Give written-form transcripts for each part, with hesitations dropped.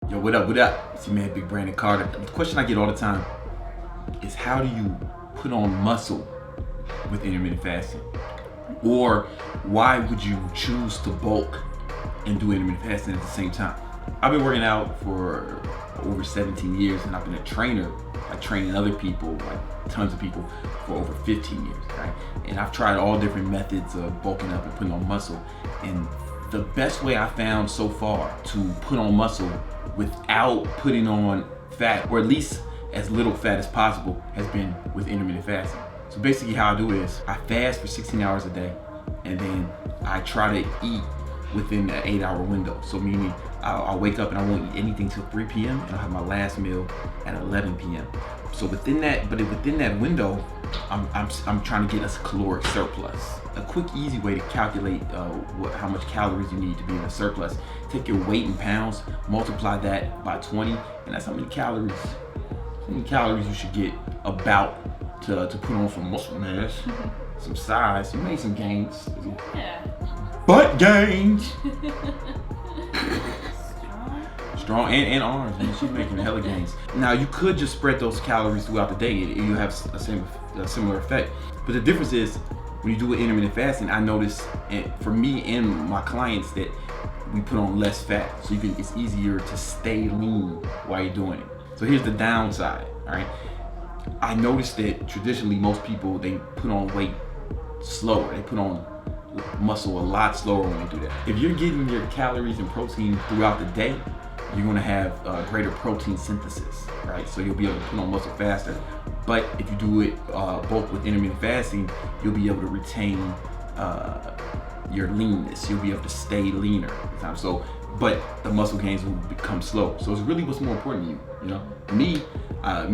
Yo, what up, It's your man, Big Brandon Carter. The question I get all the time is how do you put on muscle with intermittent fasting? Or why would you choose to bulk and do intermittent fasting at the same time? I've been working out for over 17 years and I've been a trainer, like training other people, like tons of people, for over 15 years, right? And I've tried all different methods of bulking up and putting on muscle. And the best way I found so far to put on muscle without putting on fat, or at least as little fat as possible, has been with intermittent fasting. So basically how I do it is I fast for 16 hours a day, and then I try to eat within an 8-hour window. So meaning I'll wake up and I won't eat anything till 3 p.m. and I'll have my last meal at 11 p.m. So within that window, I'm trying to get us caloric surplus. A quick, easy way to calculate how much calories you need to be in a surplus. Take your weight in pounds, multiply that by 20, and that's how many calories you should get about to put on some muscle mass, some size. You made some gains. Yeah. Butt gains. Strong and arms, man. She's making hella gains. Now you could just spread those calories throughout the day. You have a similar effect. But the difference is when you do intermittent fasting, I notice, and for me and my clients, that we put on less fat, so it's easier to stay lean while you're doing it. So here's the downside, all right? I noticed that traditionally most people, they put on weight slower. They put on muscle a lot slower when they do that. If you're getting your calories and protein throughout the day, you're gonna have greater protein synthesis, right? So you'll be able to put on muscle faster. But if you do it both with intermittent fasting, you'll be able to retain your leanness. You'll be able to stay leaner at the time. So, but the muscle gains will become slow. So it's really what's more important to you, you know? Me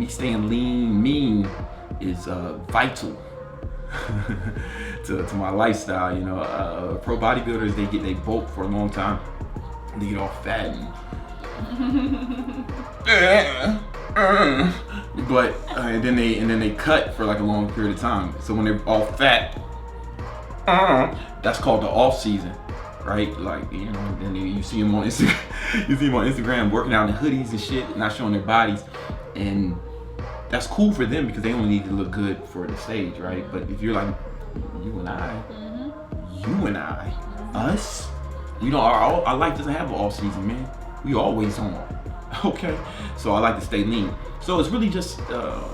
staying lean, mean is vital to my lifestyle, you know. Pro bodybuilders, they bulk for a long time. They get all fat and then they cut for like a long period of time. So when they're all fat, that's called the off season, right? Like, you know, then you see them on Instagram working out in hoodies and shit, not showing their bodies, and that's cool for them because they only need to look good for the stage, right? But if you're like you and I, us, you know, our life doesn't have an off season, man. We always on, okay? So I like to stay lean. So it's really just,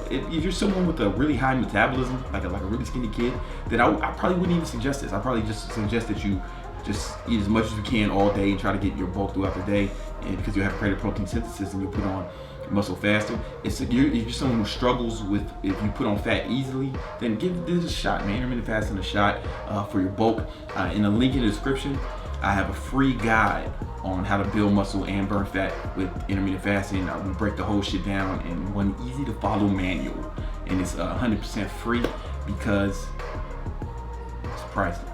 if you're someone with a really high metabolism, like a really skinny kid, then I probably wouldn't even suggest this. I probably just suggest that you just eat as much as you can all day and try to get your bulk throughout the day, and because you have greater protein synthesis and you put on muscle faster. If you're someone who struggles with, if you put on fat easily, then give this a shot, man. Intermittent fasting a shot for your bulk. In the link in the description, I have a free guide on how to build muscle and burn fat with intermittent fasting. We break the whole shit down in one easy to follow manual, and it's 100% free because it's priceless.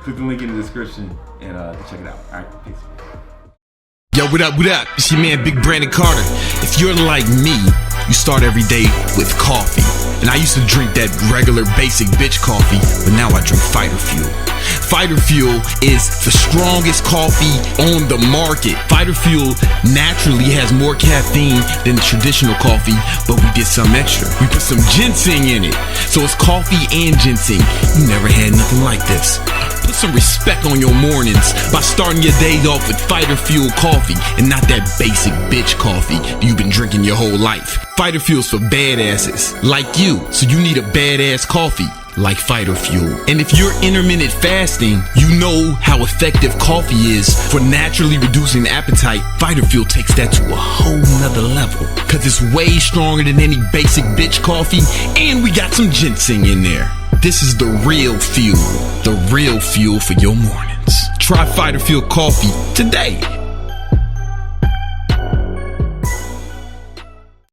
Click the link in the description and check it out. All right, peace. Yo, what up? It's your man, Big Brandon Carter. If you're like me, you start every day with coffee. And I used to drink that regular basic bitch coffee, but now I drink Fighter Fuel. Fighter Fuel is the strongest coffee on the market. Fighter Fuel naturally has more caffeine than traditional coffee, but we did some extra. We put some ginseng in it. So it's coffee and ginseng. You never had nothing like this. Put some respect on your mornings by starting your days off with Fighter Fuel coffee and not that basic bitch coffee you've been drinking your whole life. Fighter Fuel's for badasses like you, so you need a badass coffee like Fighter Fuel. And if you're intermittent fasting, you know how effective coffee is for naturally reducing appetite. Fighter Fuel takes that to a whole nother level, cause it's way stronger than any basic bitch coffee, and we got some ginseng in there. This is the real fuel for your mornings. Try Fighter Fuel coffee today.